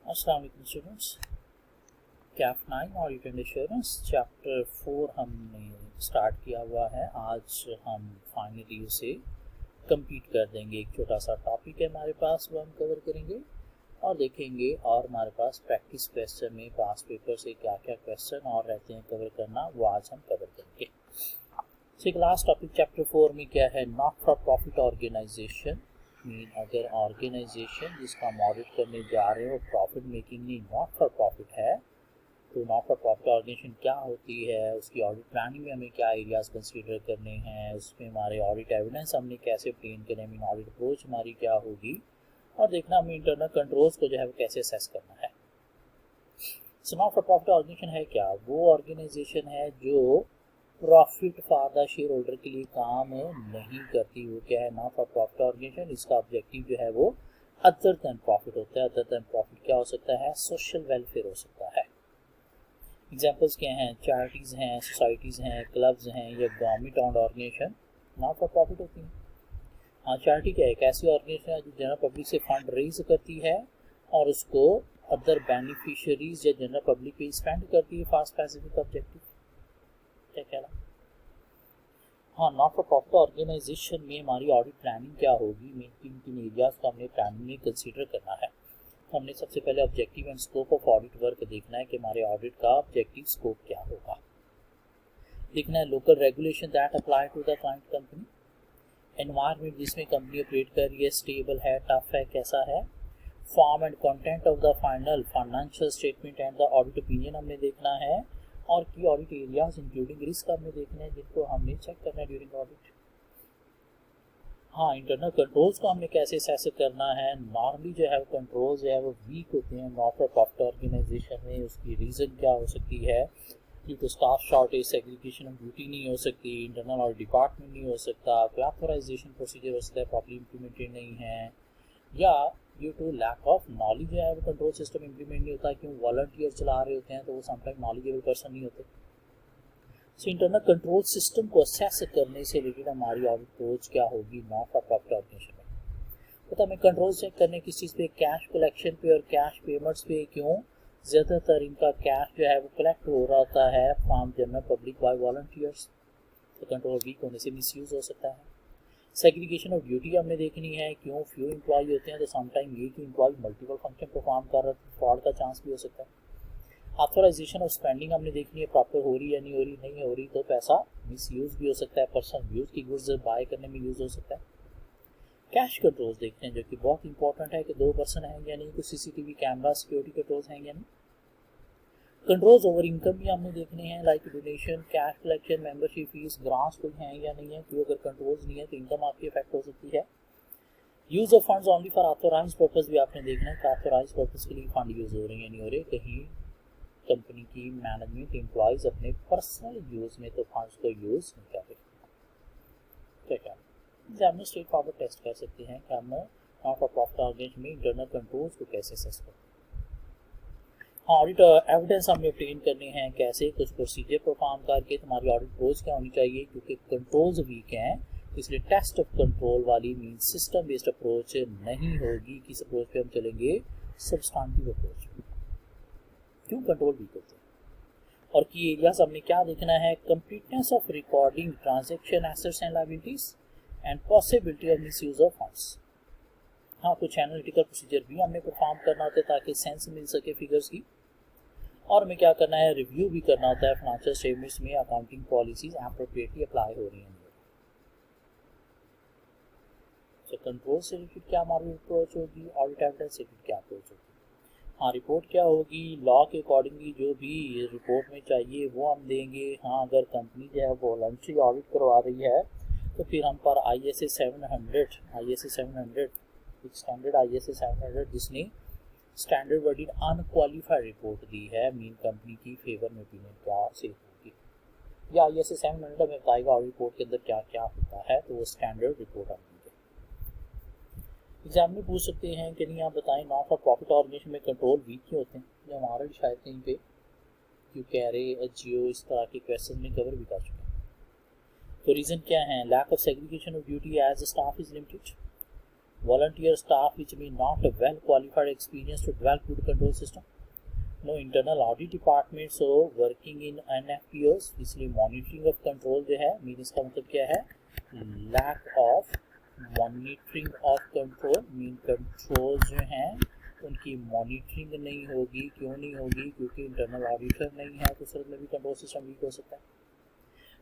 अस्सलाम वालेकुम students. Kaif 9 audit and assurance chapter 4 हमने स्टार्ट किया हुआ है। आज हम फाइनली उसे कंप्लीट कर देंगे। एक छोटा सा टॉपिक है हमारे पास, वो हम कवर करेंगे और देखेंगे। और हमारे पास प्रैक्टिस क्वेश्चन में पास पेपर से क्या क्या क्वेश्चन और रहते हैं कवर करना, वो आज हम कवर करेंगे। तो लास्ट टॉपिक चैप्टर 4 में क्या है, नॉट फॉर प्रॉफिट ऑर्गेनाइजेशन। अगर ऑर्गेनाइजेशन जिसका हम ऑडिट करने जा रहे हैं वो प्रॉफिट मेकिंग नहीं, नॉट फॉर प्रॉफिट है, तो नॉट फॉर प्रॉफिट ऑर्गेनाइजेशन क्या होती है, उसकी ऑडिट प्लानिंग में हमें क्या एरियाज कंसीडर करने हैं, उसमें हमारे ऑडिट एविडेंस हमने कैसे obtain करने हैं, ऑडिट अप्रोच हमारी क्या होगी, और देखना हमें इंटरनल कंट्रोल्स को जो है वो कैसे असेस करना है। So not for profit organization है क्या, वो ऑर्गेनाइजेशन है जो profit for the shareholder के लिए काम नहीं करती। वो क्या है, नॉट फॉर प्रॉफिट ऑर्गेनाइजेशन। इसका ऑब्जेक्टिव जो है वो अदर देन प्रॉफिट होता है। अदर देन प्रॉफिट क्या हो सकता है, सोशल वेलफेयर हो सकता है। एग्जांपल्स क्या हैं, चैरिटीज़ हैं, सोसाइटीज़ हैं, क्लब्स हैं, या government owned organization not for profit होती हैं। हाँ, चैरिटी क्या है, एक ऐसी ऑर्गेनाइजेशन है जो जनरल पब्लिक से फंड रेज करती है और उसको अदर बेनिफिशियरीज या जनरल पब्लिक पे स्पेंड करती है फॉर स्पेसिफिक ऑब्जेक्टिव। क्या कहना। हाँ, नॉट फॉर प्रॉफिट ऑर्गेनाइजेशन में हमारी ऑडिट प्लानिंग क्या होगी, मेन किन किन एरियाज को हमने प्लानिंग में कंसीडर करना है। हमने सबसे पहले objective and scope of audit work देखना है कि हमारे ऑडिट का ऑब्जेक्टिव स्कोप क्या होगा। देखना है local regulation that apply to the client company, environment जिसमें कंपनी ऑपरेट कर रही है स्टेबल है, टफ है, कैसा है, form and content of the final financial statement and the audit opinion हमने देखना है, और की ऑडिट एरियाज इंक्लूडिंग रिस्क हमने देखने हैं जिनको हमने चेक करना है ड्यूरिंग ऑडिट। हाँ, इंटरनल कंट्रोल्स को हमने कैसे असेस करना है। नॉर्मली जो है वो कंट्रोल्स जो है वो वीक होते हैं नॉट फॉर प्रॉफिट ऑर्गेनाइजेशन में। उसकी रीज़न क्या हो सकती है, due to staff shortage, segregation of duty नहीं हो सकती, इंटरनल और डिपार्टमेंट नहीं हो सकता, ऑथराइजेशन प्रोसीजर हो सकता है प्रॉपर्ली इम्प्लीमेंटेड नहीं है, या due to lack of knowledge जो है वो कंट्रोल सिस्टम इम्प्लीमेंट नहीं होता, क्यों वॉलंटियर चला रहे होते हैं तो वो समटाइम नॉलेजेबल पर्सन नहीं होते। सो इंटरनल कंट्रोल सिस्टम को असेस करने से रिलेटेड हमारी ऑडिट अप्रोच क्या होगी नॉट फॉर प्रॉफिट ऑर्गेनाइजेशन में। तो हमें कंट्रोल चेक करने किस चीज़ पे, कैश कलेक्शन पे और कैश पेमेंट्स पे। क्यों, ज़्यादातर इनका कैश जो है वो कलेक्ट हो रहा होता है from general public by volunteers, तो कंट्रोल वीक होने से मिसयूज़ हो सकता है। सेग्रीगेशन ऑफ ड्यूटी हमने देखनी है, क्यों फ्यू एम्प्लॉय होते हैं तो समटाइम एक ही एम्प्लॉय मल्टीपल फंक्शन परफॉर्म कर रहा है, फ्रॉड का चांस भी हो सकता है। ऑथराइजेशन ऑफ स्पेंडिंग हमने देखनी है, प्रॉपर हो रही है नहीं हो रही तो पैसा मिसयूज़ भी हो सकता है, पर्सन यूज़ की गुड्स बाय करने में यूज़ हो सकता है। कैश कंट्रोल्स देखते हैं जो कि बहुत इंपॉर्टेंट है कि 2 पर्सन हैं या नहीं, कुछ सीसीटीवी कैमरा सिक्योरिटी कंट्रोल्स हैं या नहीं। कंट्रोल्स ओवर इनकम भी हमने देखने हैं, like donation, cash collection, membership fees, grants कोई हैं या नहीं है, क्योंकि अगर कंट्रोल्स नहीं है तो इनकम आपकी इफेक्ट हो सकती है। Use of funds only for authorise purpose भी आपने देखना है कि ऑथोराइज पर्पस के लिए फंड यूज़ हो रहे हैं या नहीं हो रहे। कहीं कंपनी की मैनेजमेंट एम्प्लॉयज अपने पर्सनल यूज़ में तो फंड्स को यूज़ नहीं कर रहे। ठीक है, एग्जामिनर स्ट्रेट फॉरवर्ड टेस्ट कर सकते हैं कि हम नॉट फॉर प्रॉफिट ऑर्गेनाइजेशन में इंटरनल कंट्रोल्स को कैसे असेस करते हैं। ऑडिट एविडेंस हमने ऑब्टेन करने हैं कैसे, कुछ प्रोसीजर परफॉर्म करके। तुम्हारी ऑडिट अप्रोच क्या होनी चाहिए, क्योंकि कंट्रोल्स वीक हैं इसलिए टेस्ट ऑफ कंट्रोल वाली मीन सिस्टम बेस्ड अप्रोच नहीं होगी। किस अप्रोच पे हम चलेंगे, सब्सटेंटिव अप्रोच पे। क्यों, कंट्रोल वीक होते हैं। और की एरियाज हमने क्या देखना है, completeness of recording transaction assets and liabilities and possibility of misuse of funds. हाँ, कुछ एनालिटिकल प्रोसीजर भी हमें परफॉर्म करना होता है ताकि सेंस मिल सके फिगर्स की। और हमें क्या करना है, रिव्यू भी करना होता है फाइनेंशियल स्टेटमेंट्स में अकाउंटिंग पॉलिसीज एप्रोप्रिएटली अप्लाई हो रही हैं। तो कंट्रोल से रिलेटेड क्या हमारी अप्रोच होगी, ऑडिट एविडेंस से रिलेटेड क्या अप्रोच होगी। हाँ, रिपोर्ट क्या होगी, लॉ के अकॉर्डिंगली जो भी रिपोर्ट में चाहिए वो हम देंगे। हाँ, अगर कंपनी जो है वॉलंटरी ऑडिट करवा रही है तो फिर हम पर ISA 700 एक स्टैंडर्ड ISA 700 जिसने स्टैंडर्ड वर्डिड अनक्वालिफाइड रिपोर्ट दी है, मीन कंपनी की फेवर में ओपिनियन क्या से होगी, या ISA 700 में बताएगा और रिपोर्ट के अंदर क्या क्या होता है, तो वो स्टैंडर्ड रिपोर्ट हम देंगे। एग्जाम में पूछ सकते हैं कि नहीं आप बताएं नॉट फॉर प्रॉफिट ऑर्गेनाइजेशन में कंट्रोल वीक क्यों होते हैं, या हमारा शायद कहीं पे क्यों कह रहे जियो इस तरह के क्वेश्चन में कवर भी कर चुके हैं। तो रीज़न क्या है, lack of segregation of duty as staff is limited, volunteer staff which may not have well qualified experience to develop good control system. No internal audit department so working in NFPOs, इसलिए monitoring of control जो है mean इसका मतलब क्या है, lack of monitoring of control, mean control जो हैं उनकी मॉनिटरिंग नहीं होगी. क्यों नहीं होगी? क्योंकि इंटरनल ऑडिटर नहीं है, तो सूरत में भी कंट्रोल सिस्टम वीक हो सकता है.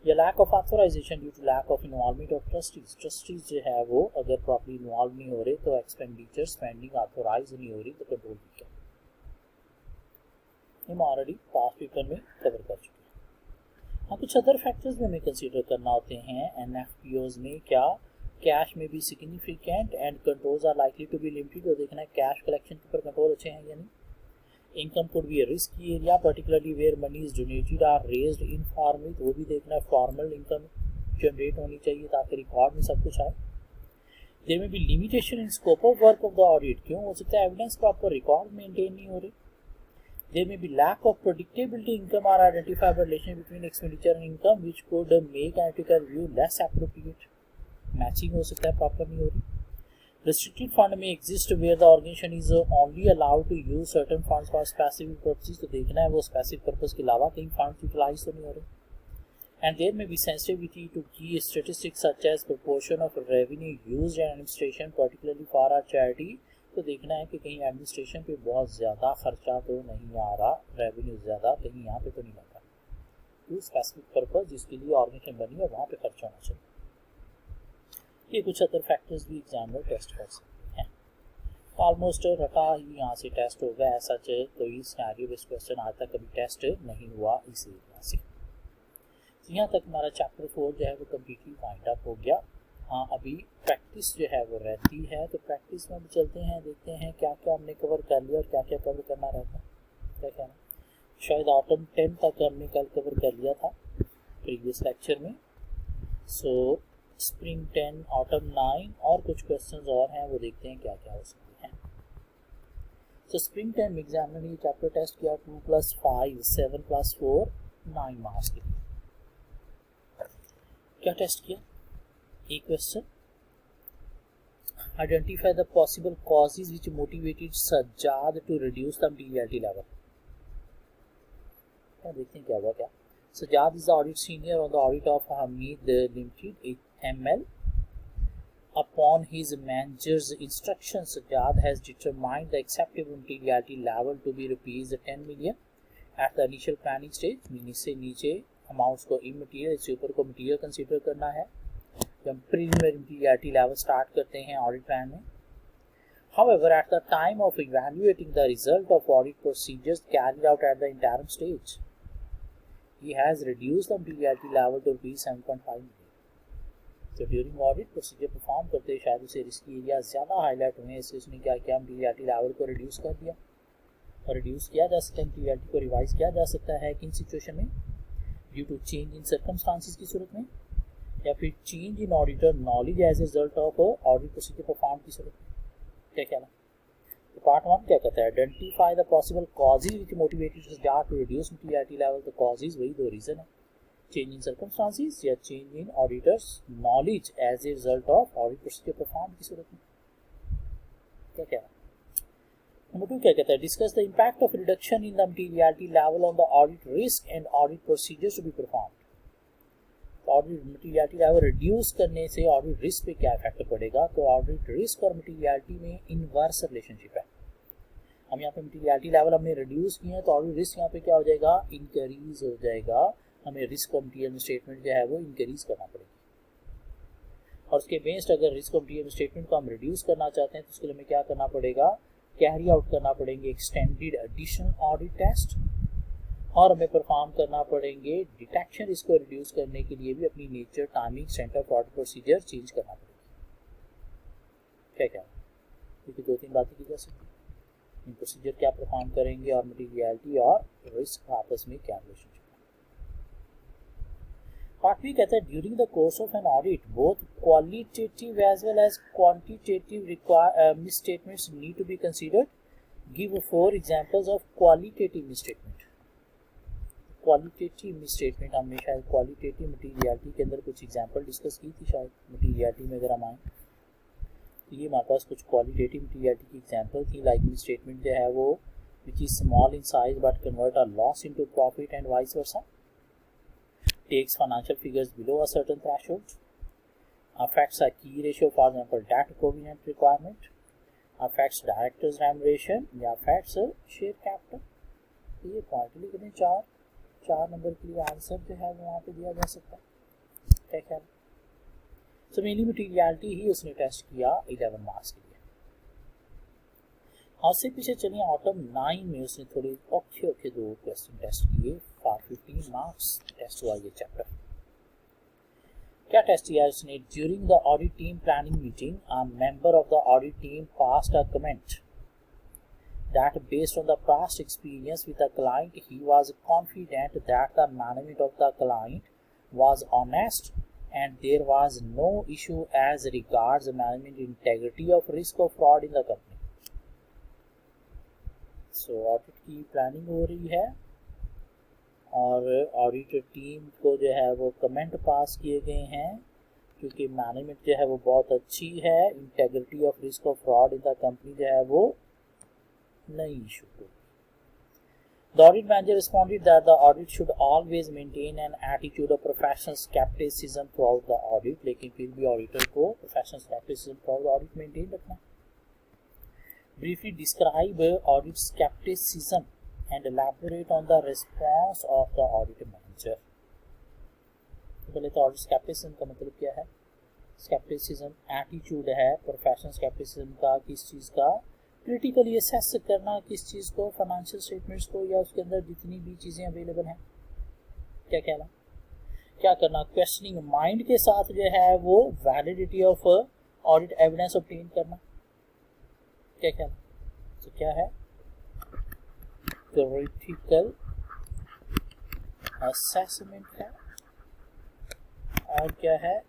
या lack of authorisation due to lack of involvement of trustees. Trustees जो है वो अगर प्रॉपर्ली इन्वॉल्व नहीं हो रहे तो एक्सपेंडिचर स्पेंडिंग ऑथोराइज नहीं हो रही तो कंट्रोल वीक है. हम ऑलरेडी पास्ट पेपर में कवर कर चुके हैं. हाँ, कुछ अदर फैक्टर्स भी हमें कंसीडर करना होते हैं एनएफपीओज में. क्या कैश में भी significant and controls are likely to be limited. तो देखना है कैश कलेक्शन के ऊपर कंट्रोल अच्छे हैं या नहीं. Income could be risky area particularly where money is donated or raised informally. तो वो भी देखना है फॉर्मल इनकम जनरेट होनी चाहिए ताकि रिकॉर्ड में सब कुछ आए. There may be limitation in scope of work of the audit. क्यों हो सकता है? एविडेंस प्रॉपर रिकॉर्ड मेंटेन नहीं हो रही. There may be lack of predictability income or identifiable relation between expenditure and income which could make analytical review less appropriate. Matching हो सकता है, प्रॉपर नहीं हो रही. Restricted fund may exist where the organization is only allowed to use certain funds for specific purposes. तो देखना है वो specific purpose के अलावा कहीं funds utilize तो नहीं हो रहे. And there may be sensitivity to key statistics such as proportion of revenue used in administration, particularly for a charity. तो देखना है कि कहीं एडमिनिस्ट्रेशन पे बहुत ज़्यादा खर्चा तो नहीं आ रहा, रेवेन्यू ज़्यादा कहीं यहाँ पे तो नहीं लग रहा. तो स्पेसिफिक पर्पस जिसके लिए ऑर्गेनाइजेशन बनी है वहाँ पे खर्चा होना चाहिए. ये कुछ अदर फैक्टर्स भी एग्जामिनर टेस्ट कर सकते हैं. ऑलमोस्ट रटा ही यहाँ से टेस्ट होगा. ऐसा कोई सिनेरियो बेस्ड क्वेश्चन आज तक कभी टेस्ट नहीं हुआ इस एरिया से. यहाँ तक हमारा चैप्टर 4 जो है वो कम्प्लीटली वाइंड अप हो गया. हाँ, अभी प्रैक्टिस जो है वो रहती है, तो प्रैक्टिस में भी चलते हैं, देखते हैं क्या क्या हमने कवर कर लिया और क्या क्या कवर करना रहता है. क्या कहना, शायद ऑटम 10 तक हमने कल कवर कर लिया था प्रीवियस लेक्चर में. सो स्प्रिंग 10, ऑटम 9 और कुछ क्वेश्चंस और हैं, वो देखते हैं क्या क्या हो सकते हैं. सो स्प्रिंग 10 में एग्जामिनर ने चैप्टर टेस्ट किया 2 + 5 7 + 4 9 मार्क्स के लिए. क्या टेस्ट किया? A question. Identify the possible causes which motivated Sajjad to reduce the materiality level. देखते हैं क्या हुआ. क्या Sajjad is the audit senior on the audit of Hamid Limited HML. Upon his manager's instruction, Sajjad has determined the acceptable materiality level to be rupees 10 million at the initial planning stage. Mean इससे नीचे amounts को immaterial, इससे ऊपर को material consider करना है. जब preliminary materiality level start करते हैं ऑडिट प्लान में. However, at the time of evaluating the result of audit procedures carried out at the interim stage, he has reduced the materiality level to ₹7.5 million. तो during audit procedure perform करते शायद उसे risky area ज़्यादा highlight हुए, इससे उसने क्या किया, मटीरियलिटी लेवल को रिड्यूस कर दिया. और रिड्यूस किया जा सकता है, मटीरियलिटी को रिवाइज किया जा सकता है किन सिचुएशन में, due to change in circumstances की सूरत में, या फिर change in auditor knowledge as a result of audit procedure perform की सूरत में. क्या कहना. तो पार्ट 1 क्या कहता है, identify the possible causes which motivated Sajad to reduce materiality level. तो कॉजेज वही दो रीजन है, चेंज इन सर्कमस्टांसिस या change in auditors knowledge as a result of audit procedure perform की सूरत में. क्या कहना. नंबर 2 क्या कहता है, discuss the impact of reduction in the materiality level on the audit risk and audit procedures to be perform. Audit materiality level reduce करने से ऑडिट रिस्क पे क्या इफेक्ट पड़ेगा. तो ऑडिट रिस्क और मटीरियलिटी में इनवर्स रिलेशनशिप है. हम यहाँ पे मटीरियलिटी लेवल हमने रिड्यूस किया है तो ऑडिट रिस्क यहाँ पे क्या हो जाएगा, इंक्रीज हो जाएगा. हमें रिस्क और मटीरियल स्टेटमेंट जो है वो इंक्रीज करना पड़ेगा. और उसके बेस्ड अगर रिस्क और मटीरियल स्टेटमेंट को हम रिड्यूस करना चाहते हैं तो उसके लिए हमें क्या करना पड़ेगा, कैरी आउट करना पड़ेंगे एक्सटेंडेड एडिशनल ऑडिट टेस्ट, और हमें परफॉर्म करना पड़ेंगे डिटेक्शन रिस्क को रिड्यूस करने के लिए भी अपनी nature, timing, centre of audit procedure change करना पड़ेगा. क्या क्या, क्योंकि 2-3 बातें की जा सकती है. प्रोसीजर क्या परफॉर्म करेंगे और मटीरियलिटी और रिस्क आपस में क्या रिलेशनशिप है. पार्ट 3 कहता है, during the course of an audit both qualitative as well as quantitative misstatements need to be considered. Give 4 examples of qualitative misstatement. Qualitative misstatement हमने शायद क्वालिटेटिव मटीरियलिटी के अंदर कुछ एग्जांपल डिस्कस की थी शायद. मटीरियलिटी में अगर हम आए तो ये हमारे पास कुछ क्वालिटेटिव मटीरियलिटी की एग्जांपल थी। लाइक स्टेटमेंट जो है वो which is small in size but convert a loss into profit and vice versa, takes financial figures below a certain threshold, affects a key ratio, for example debt covenant requirement, affects directors remuneration या affects share capital। तो ये point लिखने चार number के लिए answer जो है वो वहाँ पे दिया जा सकता है। क्या ख्याल? सो मेनली मटीरियलिटी ही उसने टेस्ट किया 11 मार्क्स के लिए। आज से पीछे चलिए ऑटम 9 में उसने थोड़े औखे 2 क्वेश्चन टेस्ट किए फॉर 15 मार्क्स टेस्ट हुआ ये चैप्टर। क्या टेस्ट किया उसने? During the audit team planning meeting a member of the audit team passed a comment that based on the past experience with the client he was confident that the management of the client was honest and there was no issue as regards management integrity of risk of fraud in the company। So audit की planning हो रही है और audit team को जो है वो comment pass किए गए हैं क्योंकि मैनेजमेंट जो है वो बहुत अच्छी है, integrity of risk of fraud in the company जो है वो नहीं इशू हो। The audit manager responded that the audit should always maintain an attitude of professional skepticism throughout the audit, लेकिन फिर भी ऑडिटर को professional skepticism throughout the audit maintain रखना है। Briefly describe audit skepticism and elaborate on the response of the audit manager। पहले तो audit skepticism का मतलब क्या है? skepticism एटीट्यूड है प्रोफेशनल skepticism का, किस चीज़ का? क्रिटिकली असेस करना किस चीज़ को, फाइनेंशियल स्टेटमेंट्स को या उसके अंदर जितनी भी चीज़ें अवेलेबल हैं। क्या कहना? क्या करना? क्वेश्चनिंग माइंड के साथ जो है वो validity of audit evidence obtain करना। क्या कहना? तो क्या है? क्रिटिकल असेसमेंट है और क्या है?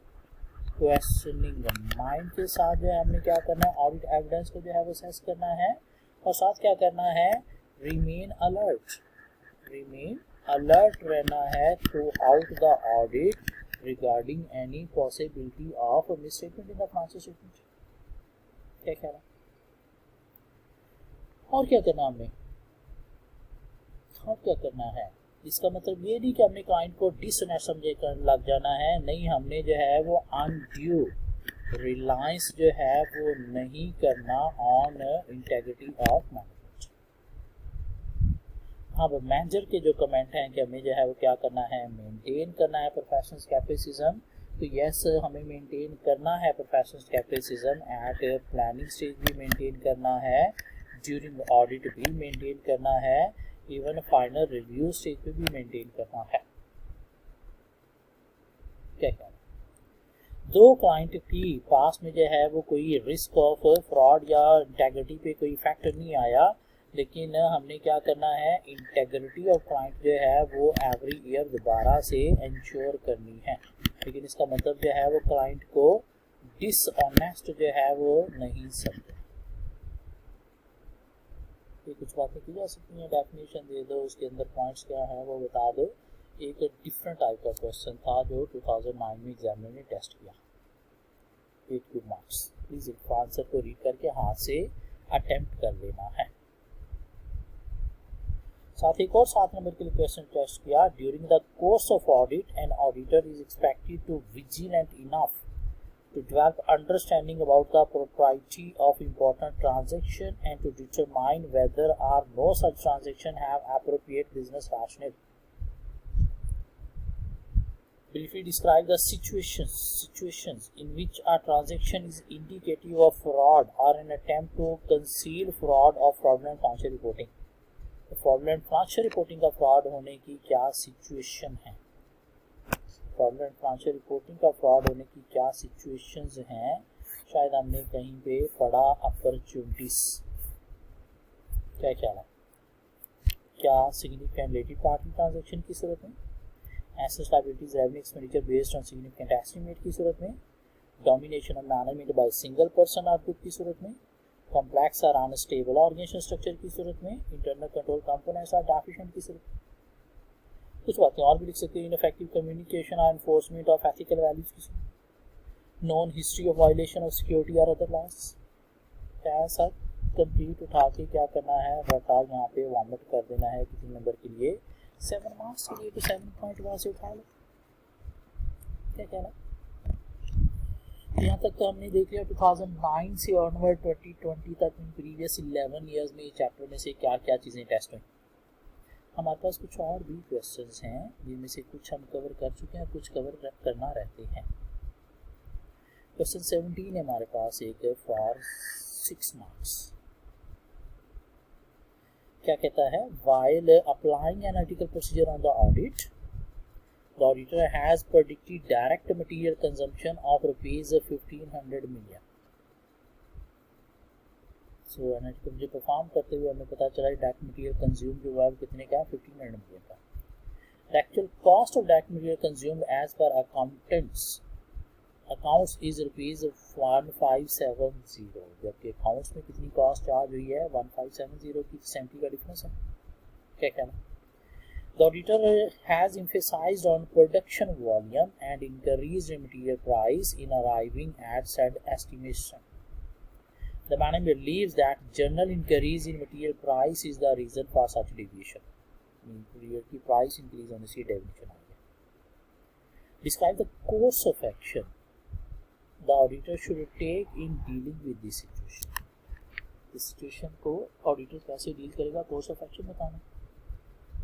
क्वेश्चनिंग माइंड के साथ जो है हमने क्या करना है? ऑडिट एविडेंस को जो है वो असेस करना है और साथ क्या करना है? रिमेन अलर्ट रहना है through out the audit regarding any possibility of misstatement in the financial statement. क्या कह रहा? और क्या करना हमने? और क्या करना है? इसका मतलब ये नहीं कि हमने क्लाइंट को डिसऑनेस्ट समझे कर लग जाना है, नहीं, हमने जो है वो अनड्यू रिलायंस जो है वो नहीं करना ऑन इंटेग्रिटी ऑफ मैनेजमेंट। अब मैनेजर के जो कमेंट हैं कि हमें जो है वो क्या करना है? मेंटेन करना है प्रोफेशनल स्केप्टिसिज्म। तो यस, हमें मेंटेन करना है professional scepticism at planning stage भी मेंटेन करना है, ड्यूरिंग ऑडिट भी मेंटेन करना है, इवन फाइनल रिव्यू स्टेज पे भी मेंटेन करना है। क्या कहना? दो क्लाइंट की पास में जो है वो कोई रिस्क ऑफ फ्रॉड या इंटेग्रिटी पे कोई फैक्टर नहीं आया, लेकिन हमने क्या करना है? इंटेग्रिटी ऑफ क्लाइंट जो है वो एवरी ईयर दोबारा से इंश्योर करनी है। लेकिन इसका मतलब जो है वो क्लाइंट को डिसऑनेस्ट जो है वो नहीं समझे। ये कुछ बातें की जा सकती हैं, डेफिनेशन दे दो, उसके अंदर पॉइंट्स क्या है वो बता दो। एक डिफरेंट टाइप का क्वेश्चन था जो 2009 में एग्जामिनर ने टेस्ट किया, 8 मार्क्स। प्लीज एक आंसर को रीड करके हाथ से अटेम्प्ट कर लेना है। साथ एक और 7 नंबर के लिए क्वेश्चन टेस्ट किया। During the course of audit an auditor is expected to vigilant enough to develop understanding about the propriety of important transaction and to determine whether or no such transaction have appropriate business rationale. Briefly describe the situations in which a transaction is indicative of fraud or an attempt to conceal fraud or fraudulent financial reporting. fraudulent financial reporting का fraud होने की क्या situation है? Fraudulent financial reporting का fraud होने की क्या situations हैं? शायद हमने कहीं पे पढ़ा अपॉर्चुनिटीज। क्या ख्याल है? क्या सिग्निफिकेंट रिलेटेड पार्टी ट्रांजैक्शन की सूरत में, assets liabilities revenue expenditure based on significant estimate की सूरत में, domination of management by single person और ग्रुप की सूरत में, कॉम्प्लेक्स और अनस्टेबल ऑर्गेनाइजेशन स्ट्रक्चर की सूरत में, इंटरनल कंट्रोल कंपोनेंट्स और डेफिशिएंट की सूरत में। कुछ बातें और भी लिख सकते हैं, इनफेक्टिव कम्युनिकेशन और एनफोर्समेंट ऑफ एथिकल वैल्यूज की सूरत में। Non history of violation of security और अदर लॉस। क्या सर कंप्लीट उठा के क्या करना है, रटा यहाँ पे वॉमिट कर देना है किसी नंबर के लिए 7 मार्क्स के लिए, तो 7.1 से उठा लो। क्या कहना, यहाँ तक तो हमने देख लिया 2009 से ऑनवर्ड 2020 तक प्रीवियस 11 ईयर्स में चैप्टर में से क्या क्या चीज़ें टेस्ट हुई। हमारे पास कुछ और भी क्वेश्चंस हैं जिनमें से कुछ हम कवर कर चुके हैं, कुछ कवर करना रहते हैं। क्वेश्चन 17 है हमारे पास एक फॉर 6 मार्क्स। क्या कहता है, while applying analytical procedure on the audit, the auditor has predicted direct material consumption of rupees 1500 million. So analytical मुझे परफॉर्म करते हुए हमें पता चला डायरेक्ट मटेरियल कंज्यूम जो हुआ है कितने का, 1500 मिलियन का। The actual cost of direct material consumed as per accounts is rupees 1570, जबकि अकाउंट्स में कितनी कॉस्ट चार्ज हुई है 1570 की, 70 का डिफरेंस है। क्या कहना, the auditor has emphasized on production volume and increased material price in arriving at said estimation. The manager believes that general increase in material price is the reason for such deviation. Material की price increase होने से deviation आ गया। Describe the course of action the auditor should take in dealing with this situation. इस situation को auditor कैसे deal करेगा, course of action बताना।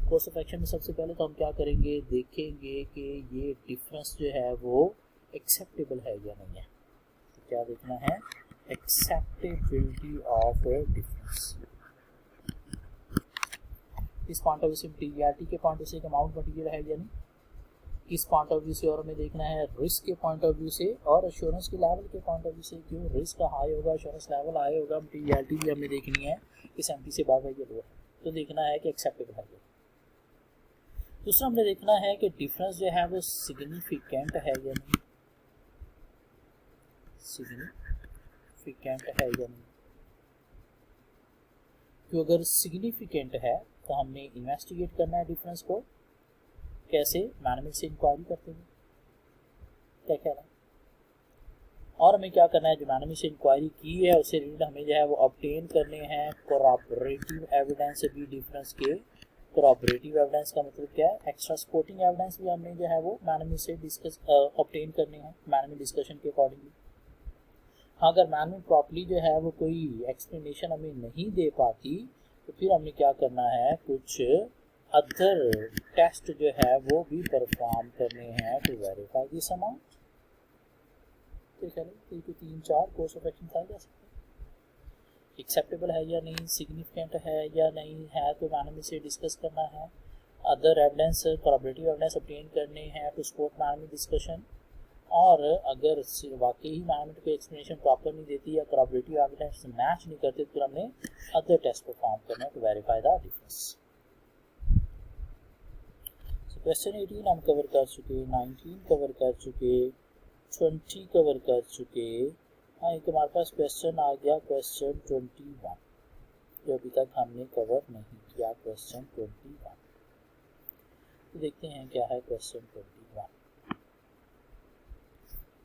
Course of action में सबसे पहले तो हम क्या करेंगे, देखेंगे कि ये डिफरेंस जो है वो एक्सेप्टेबल है या नहीं है। तो क्या देखना है, एक्सेप्टेबिलिटी ऑफ डिफरेंस। इस पॉइंट ऑफ व्यू से मटीरियलिटी के पॉइंट ऑफ व्यू से अमाउंट मटीरियल है या नहीं, किस पॉइंट ऑफ व्यू से, और हमें देखना है रिस्क के पॉइंट ऑफ व्यू से और एश्योरेंस के लेवल के पॉइंट ऑफ व्यू से। क्यों रिस्क हाई होगा, एश्योरेंस लेवल हाई होगा, मटीरियलिटी भी हमें देखनी है कि 70 से बाहर है या लो है, तो देखना है कि एक्सेप्टेबल है। दूसरा हमने देखना है कि डिफरेंस जो है वो सिग्निफिकेंट है या नहीं, सिग्निफिकेंट है या नहीं। तो अगर सिग्निफिकेंट है तो हमने इन्वेस्टिगेट करना है डिफरेंस को, कैसे, मैनेजमेंट से इंक्वायरी करते हुए। क्या कहना, और हमें क्या करना है, जो मैनेजमेंट से इंक्वायरी की है उससे रिलेटेड हमें जो है वो ऑब्टेन करने हैं कोऑपरेटिव एविडेंस भी डिफरेंस के। कोऑपरेटिव एविडेंस का मतलब क्या है, एक्स्ट्रा सपोर्टिंग एविडेंस भी हमने जो है वो मैनेजमेंट से डिस्कस ऑब्टेन करने हैं मैनेजमेंट डिस्कशन के अकॉर्डिंगली। अगर मैनेजमेंट प्रॉपर्ली जो है वो कोई एक्सप्लेनेशन हमें नहीं दे पाती तो फिर हमने क्या करना है, कुछ अदर टेस्ट जो है वो भी परफॉर्म करने हैं टू वेरीफाई दिस अमाउंट। तो चलिए 3-4 कोर्स ऑफ एक्शन था जा सकते हैं। एक्सेप्टेबल है या नहीं, सिग्निफिकेंट है या नहीं है, तो मैनेजमेंट से डिस्कस करना है। Other evidence, cooperative evidence obtain करने हैं टू सपोर्ट मैनेजमेंट डिस्कशन। और अगर वाकई ही मैनेजमेंट को एक्सप्लेनेशन प्रॉपर नहीं देती या कोऑपरेटिव एविडेंस मैच नहीं करते तो हमने अदर टेस्ट परफॉर्म करना है to verify the difference. Question 18 हम कवर कर चुके, 19 कवर कर चुके, 20 कवर कर चुके। हाँ, एक हमारे पास क्वेश्चन आ गया क्वेश्चन 21 जो अभी तक हमने कवर नहीं किया, क्वेश्चन 21। तो देखते हैं क्या है क्वेश्चन 21।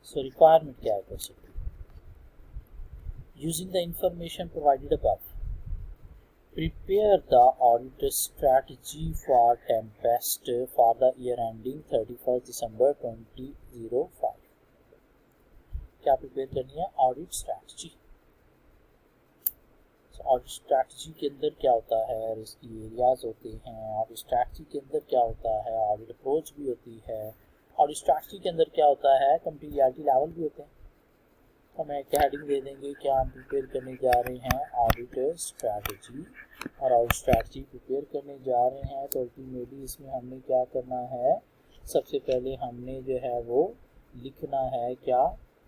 सो रिक्वायरमेंट क्या है question, using the information provided above prepare the audit strategy for Tempest for the year ending 31st December 2005। क्या प्रिपेयर करनी है, ऑडिट स्ट्रैटेजी। ऑडिट स्ट्रैटेजी के अंदर क्या होता है, रिस्की एरियाज होते हैं। ऑडिट स्ट्रैटेजी के अंदर क्या होता है, ऑडिट अप्रोच भी होती है। ऑडिट स्ट्रैटेजी के अंदर क्या होता है, मटीरियलिटी लेवल भी होते हैं। हम एक हेडिंग दे देंगे क्या हम प्रिपेयर करने जा रहे हैं, ऑडिट स्ट्रैटेजी। और ऑडिट स्ट्रैटेजी प्रिपेयर करने जा रहे हैं तो अल्टीमेटली इसमें हमने क्या करना है, सबसे पहले हमने जो है वो लिखना है क्या,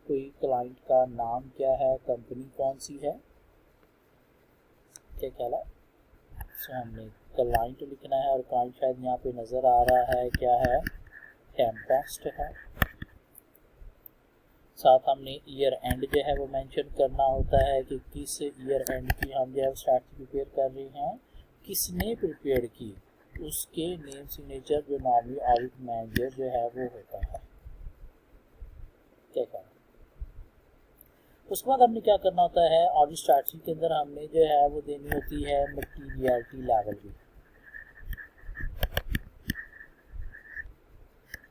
कोई क्लाइंट का नाम क्या है, कंपनी कौन सी है, क्या कहला। सो हमने क्लाइंट लिखना है और क्लाइंट शायद यहाँ पे नज़र आ रहा है, क्या है, टेम्पेस्ट है। साथ हमने ईयर एंड जो है वो मेंशन करना होता है कि किस ईयर एंड की हम जो है स्ट्रैटेजी प्रिपेयर कर रहे हैं, किसने प्रिपेयर की, उसके नेम सिग्नेचर जो नॉर्मली ऑडिट मैनेजर जो है वो होता है। क्या कहना, उसके बाद हमने क्या करना होता है, ऑडिट स्ट्रैटेजी के अंदर हमने जो है वो देनी होती है मटीरियलिटी लेवल भी,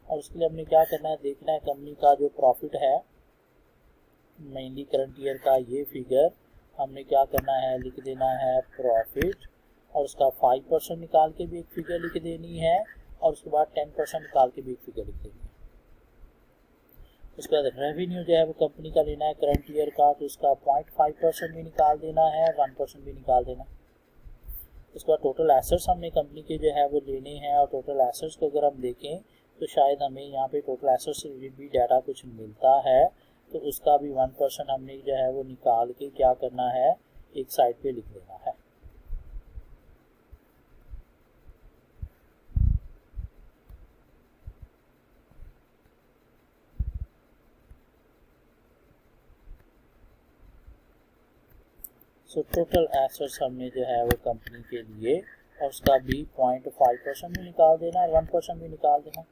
और उसके लिए हमने क्या करना है, देखना है कंपनी का जो प्रॉफिट है मेनली करंट ईयर का, ये फिगर हमने क्या करना है, लिख देना है प्रॉफिट, और उसका 5% निकाल के भी एक फिगर लिख देनी है, और उसके बाद 10% निकाल के भी एक फिगर लिख देनी है। उसके बाद रेवेन्यू जो है वो कंपनी का लेना है करंट ईयर का, तो उसका 0.5% भी निकाल देना है, 1% भी निकाल देना। उसके बाद टोटल एसेट्स हमने कंपनी के जो है वो लेने हैं, और टोटल एसेट्स को अगर हम देखें तो शायद हमें यहाँ पे टोटल एसेट्स से भी डाटा कुछ मिलता है, तो उसका भी 1% हमने जो है वो निकाल के क्या करना है, एक साइड पे लिख देना है। सो टोटल एसेट्स हमने जो है वो कंपनी के लिए, और उसका भी 0.5% भी निकाल देना और 1% भी निकाल देना।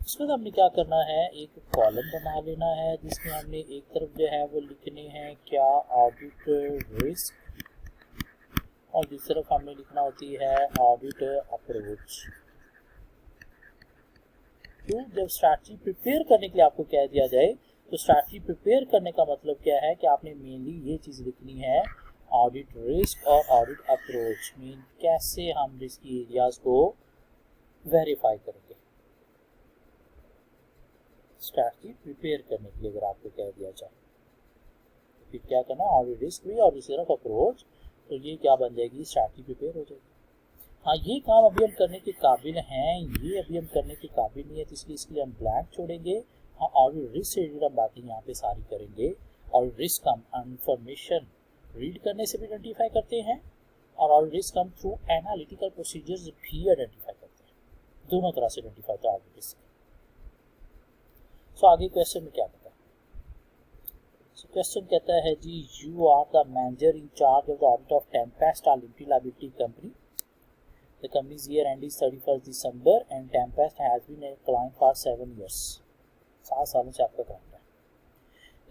उसके बाद हमने क्या करना है, एक कॉलम बना लेना है जिसमें हमने एक तरफ जो है वो लिखने हैं क्या, ऑडिट रिस्क, और दूसरी तरफ हमने लिखना होती है ऑडिट अप्रोच। तो जब स्ट्रैटेजी प्रिपेयर करने के लिए आपको कह दिया जाए, तो स्ट्रैटेजी प्रिपेयर करने का मतलब क्या है कि आपने मेनली ये चीज़ लिखनी है, ऑडिट रिस्क और ऑडिट अप्रोच, मीन कैसे हम रिस्क एरियाज को वेरीफाई करेंगे। स्ट्रैटेजी प्रिपेयर करने के लिए अगर आपको कह दिया जाए, तो फिर क्या करना, ऑडिट रिस्क भी और दूसरी तरफ अप्रोच, तो ये क्या बन जाएगी, स्ट्रैटेजी प्रिपेयर हो जाएगी। हाँ, ये काम अभी हम करने के काबिल हैं, ये अभी हम करने के काबिल नहीं है, तो इसलिए इसके लिए हम ब्लैंक छोड़ेंगे। हाँ, ऑडिट रिस्क से रिलेटेड हम बातें यहाँ पे सारी करेंगे, और रिस्क हम इंफॉर्मेशन रीड करने से भी आइडेंटिफाई करते हैं, और ऑडिट रिस्क हम थ्रू एनालिटिकल प्रोसीजर्स भी आइडेंटिफाई करते हैं, दोनों तरह से आइडेंटिफाई होता है ऑडिट रिस्क। सो आगे क्वेश्चन में क्या कहता है, सो क्वेश्चन कहता है जी, you are the manager in charge of the audit of Tempest limited liability company. The company's year end is 31st December and Tempest has been a client for 7 years. 7 सालों से आपका क्लाइंट है।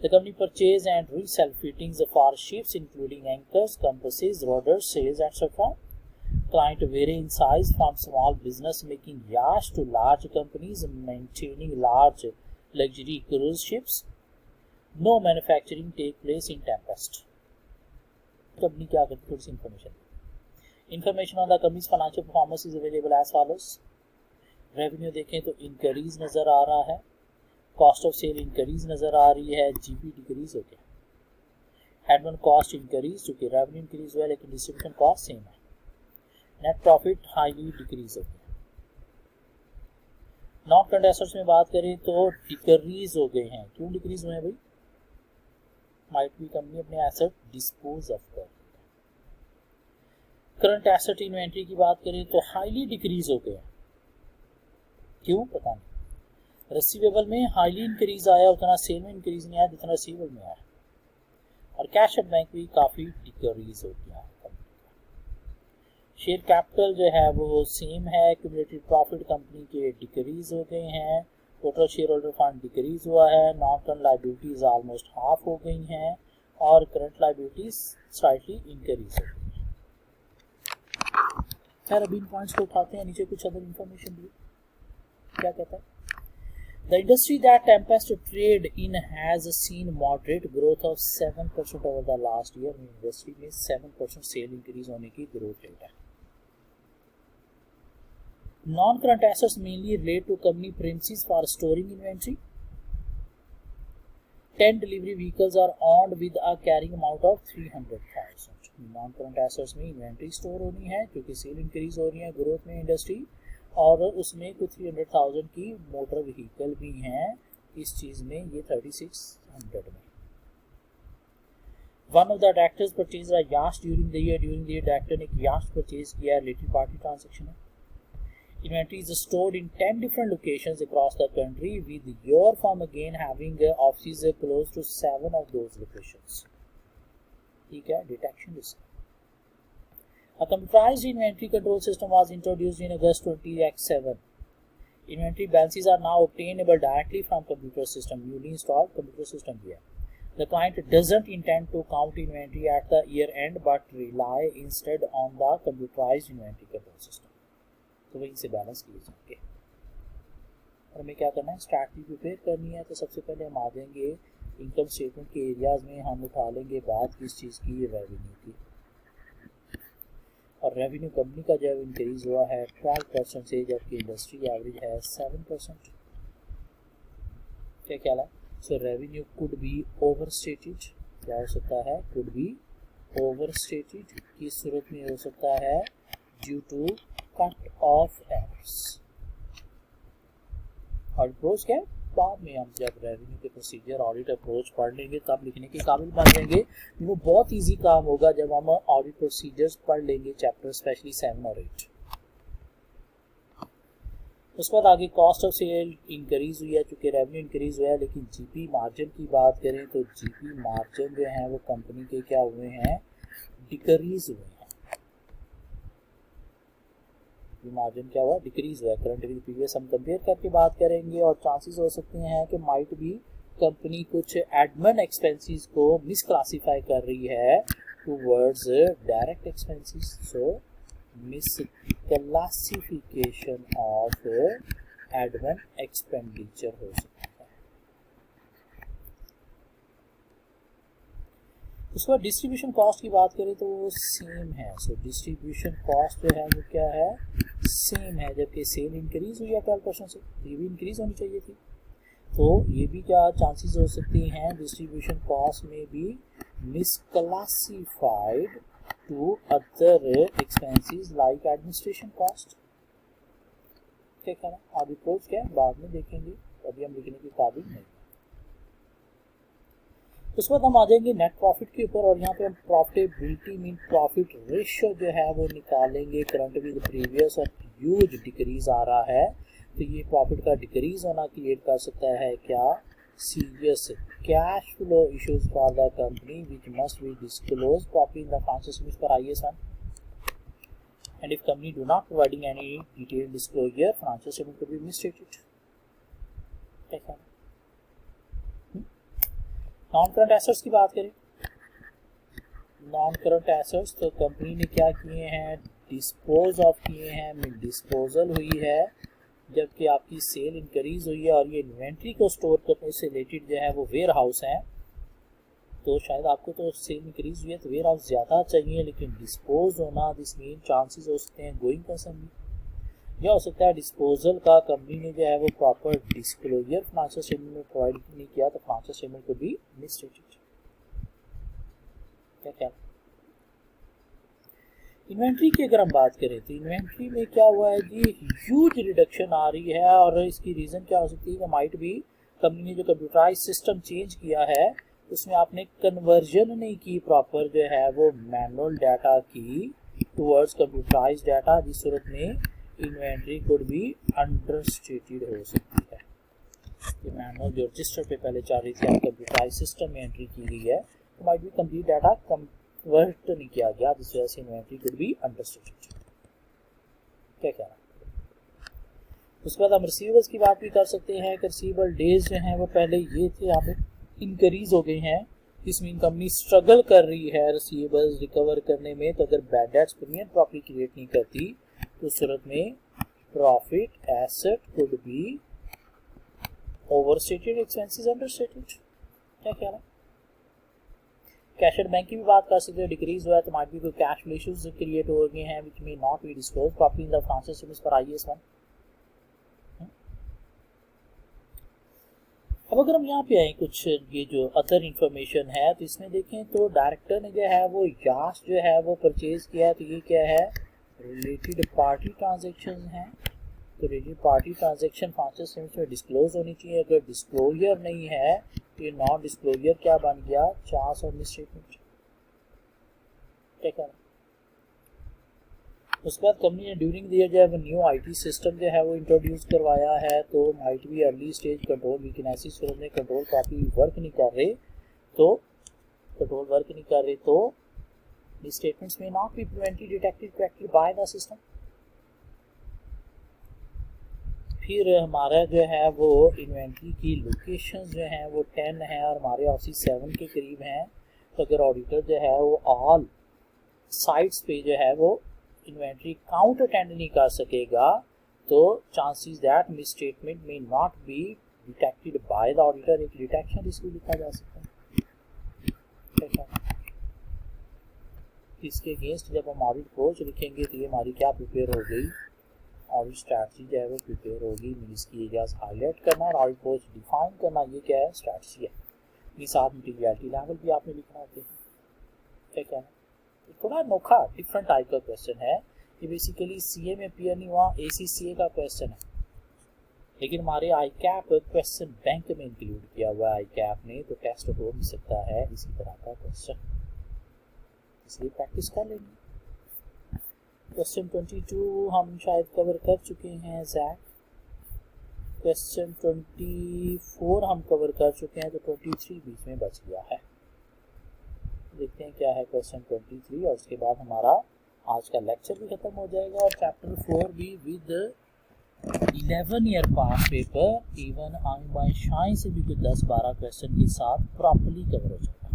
The company purchase and resell fittings for ships including anchors, compasses, rudders, sails, etc. Client vary in size from small business making yachts to large companies maintaining large luxury cruise ships. No manufacturing take place in Tempest. Company क्या करती है, थोड़ी सी information. Information on the company's financial performance is available as follows. Revenue देखें तो increase नज़र आ रहा है, cost of cell increase नज़र आ रही है, जीपी डिक्रीज हो गया, एडमिन कॉस्ट इंक्रीज, चूँकि रेवेन्यू इंक्रीज हुआ है लेकिन डिस्ट्रीब्यूशन कॉस्ट सेम है, नेट प्रॉफिट हाईली डिक्रीज हो गया। नॉन करंट एसेट्स में बात करें तो डिक्रीज हो गए हैं, क्यों डिक्रीज हुए हैं भाई, माइट भी कंपनी अपने एसेट डिस्पोज ऑफ कर। करंट एसेट इन्वेंट्री की बात करें तो हाईली डिक्रीज हो गया, क्यों पता नहीं। रिसीवेबल में हाईली इंक्रीज आया, उतना सेल में इंक्रीज नहीं आया जितना रिसीवेबल में आया, और कैश एट बैंक भी काफ़ी डिक्रीज हो गया। शेयर कैपिटल जो है वो सेम है, क्यूमुलेटिव प्रॉफिट कंपनी के डिक्रीज हो गए हैं, total share holder fund decrease हुआ है, non current liabilities almost half हो गई हैं, और करंट लायबिलिटीज स्लाइटली इंक्रीज हो गई। खैर अभी इन पॉइंट्स को उठाते हैं, नीचे कुछ अदर इंफॉर्मेशन भी क्या कहता है। The industry that Tempest trade in has seen moderate growth of 7% over the last year. Industry में 7% सेल इंक्रीज होने की ग्रोथ रेट है। Non current assets mainly relate to company premises for storing inventory. 10 delivery vehicles are owned with a carrying amount of 300,000। Non current assets में inventory store होनी है क्योंकि cell increase हो रही है ग्रोथ में इंडस्ट्री, और उसमें कुछ 300,000 की मोटर व्हीकल भी हैं इस चीज़ में, ये 3600 में। One of the directors purchase a yacht during the year, director ने एक याcht परचेज किया है, रिलेटेड पार्टी ट्रांजैक्शन है। Inventory is stored in 10 different locations across the country, with your firm again having offices close to 7 of those locations. ठीक है, detection risk. A computerized inventory control system was introduced in August 2007. Inventory balances are now obtainable directly from computer system. Newly installed computer system here. The client doesn't intend to count inventory at the year end but rely instead on the computerized inventory control system. तो वहीं से balance किए जाएंगे। और हमें क्या करना है, स्ट्रैटेजी प्रिपेयर करनी है। तो सबसे पहले हम आ जाएंगे इनकम स्टेटमेंट के एरियाज में, हम उठा लेंगे बात किस चीज़ की, रेवेन्यू की। और रेवेन्यू कंपनी का जब इंक्रीज हुआ है 12% से, जबकि इंडस्ट्री एवरेज है 7%। क्या ख्याल है? So revenue could be overstated. क्या हो सकता है? Could be overstated. किस सूरत में हो सकता है? Due to cut off errors. और अप्रोच क्या है? बाद में हम जब रेवेन्यू के प्रोसीजर ऑडिट अप्रोच पढ़ लेंगे तब लिखने के काबिल बन जाएंगे। वो बहुत इजी काम होगा जब हम ऑडिट प्रोसीजर्स पढ़ लेंगे, चैप्टर स्पेशली 7 और 8। उसके बाद आगे कॉस्ट ऑफ सेल इंक्रीज हुई है, चूँकि रेवेन्यू इंक्रीज हुआ है, लेकिन जीपी मार्जिन की बात करें तो जीपी मार्जिन जो है वो कंपनी के क्या हुए हैं? डिक्रीज हुए हैं। मार्जिन क्या हुआ? डिक्रीज हुआ है। करंट विद प्रीवियस हम कंपेयर करके बात करेंगे और चांसेस हो सकते हैं कि माइट भी कंपनी कुछ एडमिन एक्सपेंसेस को मिसक्लासिफाई कर रही है towards direct expenses. So misclassification of admin expenditure हो सकता है। उसके बाद डिस्ट्रीब्यूशन कॉस्ट की बात करें तो वो सेम है। सो डिस्ट्रीब्यूशन कॉस्ट जो है वो क्या है? सेम है, जबकि सेल इंक्रीज हुई है 12% से, ये भी इंक्रीज होनी चाहिए थी। तो ये भी क्या चांसेस हो सकते हैं? डिस्ट्रीब्यूशन कॉस्ट में भी misclassified to other expenses like administration cost. क्या कहना? आगे अप्रोच क्या है बाद में देखेंगे, अभी हम लिखने के काबिल नहीं। उसके बाद हम आ जाएंगे नेट प्रॉफिट के ऊपर, और यहाँ पे हम प्रॉफिटेबिलिटी मीन प्रॉफिट रेशियो जो है वो निकालेंगे। करंट विद प्रीवियस और ह्यूज डिक्रीज आ रहा है, तो ये प्रॉफिट का डिक्रीज होना क्रिएट कर सकता है क्या? Serious cash flow issues for the company which must be disclose properly in the financial statements per IAS one. And if company do not providing any detail disclosure, financial statement could be misstated। Non current assets की बात करें, non current assets तो कंपनी ने क्या किए हैं? Dispose of किए हैं, डिस्पोजल हुई है, जबकि आपकी सेल इंक्रीज हुई है। और ये इन्वेंट्री को स्टोर करने से रिलेटेड जो है वो वेयर हाउस है, तो शायद आपको तो सेल इंक्रीज हुई है तो वेयर हाउस ज़्यादा चाहिए, लेकिन डिस्पोज होना दिस मीन चांसेस हो सकते हैं गोइंग कंसर्न भी। यह हो सकता है डिस्पोजल का कंपनी ने जो है वो प्रॉपर डिस्क्लोजर फाइनेंशियल स्टेटमेंट में प्रोवाइड नहीं किया, तो फाइनेंशियल स्टेटमेंट को भी मिसस्टेटेड। क्या इन्वेंट्री की अगर हम बात करें तो इन्वेंट्री में क्या हुआ है जी? ह्यूज रिडक्शन आ रही है, और इसकी रीज़न क्या हो सकती है? कि माइट भी कंपनी ने जो कंप्यूटराइज सिस्टम चेंज किया है उसमें आपने कन्वर्जन नहीं की प्रॉपर जो है वो मैनुअल डाटा की टूवर्ड्स कंप्यूटराइज डाटा, जिस सूरत में इन्वेंट्री कुड बी अंडरस्टेटेड हो सकती है। ये मैनुअल जो रजिस्टर पे पहले चल रही थी, कंप्यूटराइज सिस्टम में एंट्री की गई है, तो माइट भी कंप्लीट डाटा कन्वर्ट नहीं किया गया, जिस वजह से इन्वेंट्री कुड बी अंडरस्टेटेड। क्या कहना? उसके बाद हम रिसीवेबल्स की बात भी कर सकते हैं। रिसीवेबल डेज जो हैं वो पहले ये थे, यहाँ पे इंक्रीज हो गए हैं। इस मीन कंपनी स्ट्रगल कर रही है रिसीवेबल्स रिकवर करने में, तो अगर bad debts premium properly create नहीं करती तो सूरत में profit asset could be overstated, expenses understated. क्या ख्याल है? कैश एट बैंक की भी बात कर सकते हैं, डिक्रीज हुआ है तो माइट भी कोई कैश फ्लो इश्यूज क्रिएट हो गए हैं which may not be disclose properly in the financial statements per IA one. अब अगर हम यहाँ पे आए कुछ ये जो अदर इंफॉर्मेशन है, तो इसमें देखें तो डायरेक्टर ने जो है वो यास जो है वो परचेज किया है, तो ये क्या है? रिलेटेड पार्टी ट्रांजेक्शन है। तो related party transaction financial statements में डिस्क्लोज होनी चाहिए। अगर डिस्क्लोजर नहीं है तो ये नॉन डिस्क्लोजर क्या बन गया? Charge of misstatement. क्या कहना? उसके बाद कंपनी ने ड्यूरिंग द ईयर जो है न्यू आईटी सिस्टम जो है वो इंट्रोड्यूस करवाया है, तो माइट भी अर्ली स्टेज कंट्रोल वीकनेसेस सूरत में कंट्रोल काफ़ी वर्क नहीं कर रहे, तो स्टेटमेंट्स में not be prevented detected corrected by the system. फिर हमारा जो है वो इन्वेंट्री की लोकेशन जो है वो 10 है और हमारे ऑफिस 7 के करीब हैं। तो अगर ऑडिटर जो है वो ऑल साइट्स पे जो है वो इन्वेंट्री काउंट अटेंड नहीं कर सकेगा तो चांसेस दैट मिस स्टेटमेंट में not be detected by the auditor, एक डिटेक्शन रिस्क भी लिखा जा सकता है। इसके अगेंस्ट जब हम ऑडिट अप्रोच लिखेंगे तो ये हमारी क्या प्रिपेयर हो गई, ऑडिट स्ट्रैटेजी जो है वो प्रिपेयर होगी। इसकी एरियाज हाईलाइट करना और ऑडिट अप्रोच डिफाइन करना, ये क्या है, स्ट्रैटेजी है। ये साथ मटीरियलिटी लेवल भी आपने लिखना होते हैं। क्या है, थोड़ा अनोखा डिफरेंट टाइप का क्वेश्चन है। ये बेसिकली सीए में अपीयर नहीं हुआ, ACCA का क्वेश्चन है, लेकिन हमारे आई कैप क्वेश्चन बैंक में इंक्लूड किया हुआ है आई कैप ने, तो टेस्ट हो भी सकता है इसी तरह का क्वेश्चन, इसलिए प्रैक्टिस कर लेंगे। क्वेश्चन 22 हम शायद कवर कर चुके हैं जैक। क्वेश्चन 24 हम कवर कर चुके हैं, तो 23 बीच में बच गया है। देखते हैं क्या है क्वेश्चन 23 और उसके बाद हमारा आज का लेक्चर भी खत्म हो जाएगा और चैप्टर 4 भी with 11 year pass paper even आंग बाय शाइन से भी कुछ 10-12 क्वेश्चन के साथ प्रॉपर्ली कवर हो जाएगा।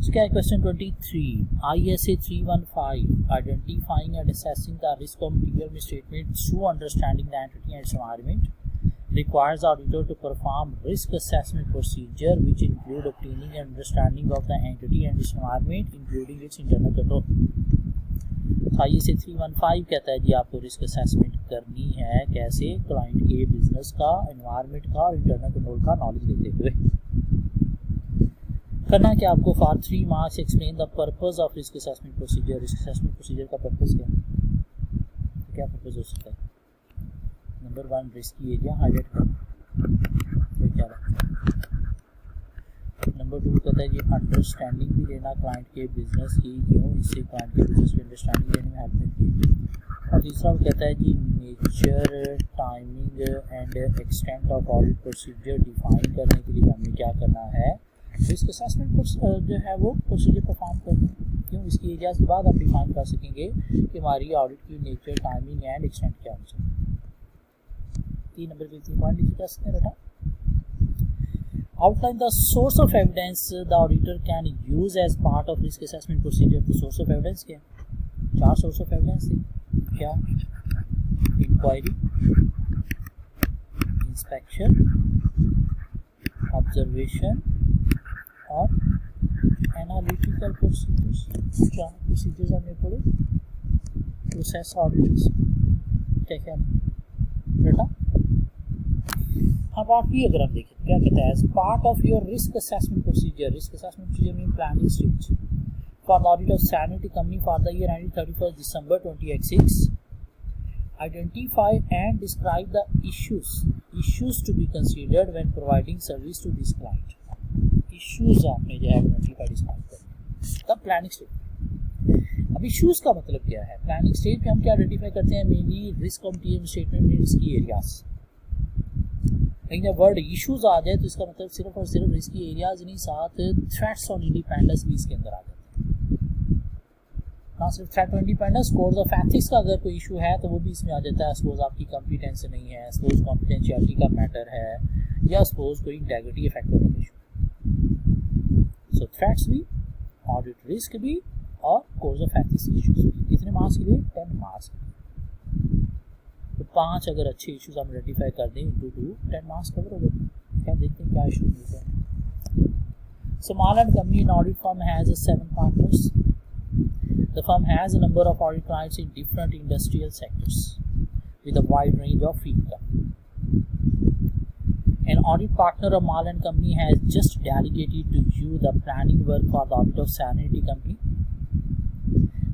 क्या है question 23 ISA 315 identifying and assessing the risk of material misstatement through understanding the entity and environment requires auditor to perform risk assessment procedure which include obtaining and understanding of the entity and its environment including its internal control। ISA 315 कहता है जी आपको risk assessment करनी है, कैसे, client के business का, environment का और इंटरनल कंट्रोल का नॉलेज देते हुए। करना क्या आपको, for 3 marks explain the purpose of risk assessment procedure. Risk assessment procedure का पर्पस क्या है, क्या पर्पस हो सकता है? नंबर 1 रिस्की एरिया हाईलाइट करना, क्या नंबर 2 कहता है ये अंडरस्टैंडिंग भी लेना क्लाइंट के बिजनेस की, क्यों, इससे क्लाइंट के बिजनेस की अंडरस्टैंडिंग लेने में हेल्प मिलती है। और तीसरा वो कहता है जी nature, timing and extent of audit procedure define करने के लिए हमें क्या करना है, रिस्क असेसमेंट जो है वो प्रोसीजर परफॉर्म करना है। क्यों, इसकी एरियाज के बाद हम डिफाइन कर सकेंगे कि हमारी ऑडिट की नेचर, टाइमिंग एंड एक्सटेंट क्या हो सकती है। 3 नंबर पे 3 पॉइंट लिखे जा सकते हैं बेटा। Outline the source of evidence the auditor can use as part of risk assessment procedure. तो सोर्स ऑफ एविडेंस क्या, 4 सोर्स ऑफ एविडेंस थे, क्या, इंक्वायरी, इंस्पेक्शन, ऑब्जर्वेशन और एनालिटिकल प्रोसीजर्स। 4 प्रोसीजर्स हमने पढ़े, प्रोसेस ऑडिटर्स, क्या बेटा। अब आप ये अगर हम देखें क्या कहता है, part of your risk assessment procedure. Risk assessment procedure mean planning stage for the audit of sanitary company for the year ending 31 December 2026। Identify and describe the issues to be considered when providing service to this client. Issues आपने जो है identify describe करना, तब planning stage. अब issues का मतलब क्या है, प्लानिंग स्टेज पे हम क्या आइडेंटिफाई करते हैं, mainly risk of material statement में रिस्की एरियाज। लेकिन जब वर्ड इश्यूज आ जाए तो इसका मतलब सिर्फ और सिर्फ रिस्की एरियाज नहीं, साथ थ्रेट्स ऑन इंडिपेंडेंस भी इसके अंदर आ जाते हैं। ना सिर्फ threat on independence, code of ethics का अगर कोई इशू है तो वो भी इसमें आ जाता है। सपोज आपकी कॉम्पिटेंस नहीं है, सपोज कॉन्फिडेंशियलिटी का मैटर है, या सपोज कोई इंटेग्रिटी इफेक्ट होने का इशू। सो थ्रेट्स भी, ऑडिट रिस्क भी और कोड ऑफ एथिक्स इशूज। कितने मार्क्स के लिए, 10 मार्क्स। तो 5 अगर अच्छे इश्यूज हम आइडेंटिफाई कर दें इंटू 2, 10 मार्क्स कवर हो गए। क्या देखते हैं क्या इशू मिलते हैं। Small and company in audit firm has 7 partners. The firm has a number of audit clients in different industrial sectors with a wide range of fee income. An audit partner of Marlin Company has just delegated to you the planning work for the audit of sanitary company.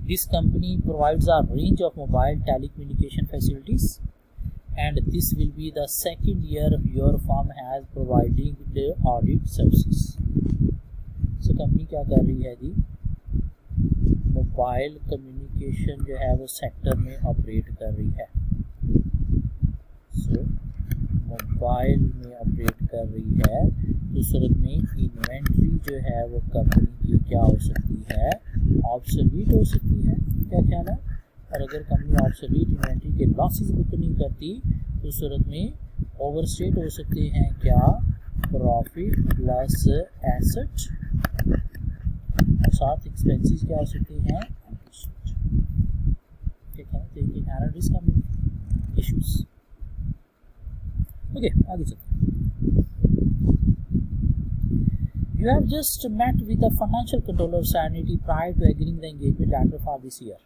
This company provides a range of mobile telecommunication facilities, and this will be the second year your firm has providing the audit services. So company क्या कर रही है जी, mobile communication जो है वो sector में operate कर रही है। So मोबाइल में ऑपरेट कर रही है, तो सूरत में इन्वेंट्री जो है वो कंपनी की क्या हो सकती है, ऑब्सोलीट हो सकती है। क्या ख्याल है, और अगर कंपनी ऑब्सोलीट इन्वेंट्री के लॉसेस बुक नहीं करती तो उस सूरत में ओवरस्टेट हो सकते हैं क्या, प्रॉफिट प्लस एसेट, और साथ एक्सपेंसेस क्या हो सकते हैं, ठीक है। तो एक इनहेरेंट रिस्क का इश्यूज। ओके, आगे चलते हैं। You have just met with the financial controller of Serenity prior to agreeing the engagement letter for this year.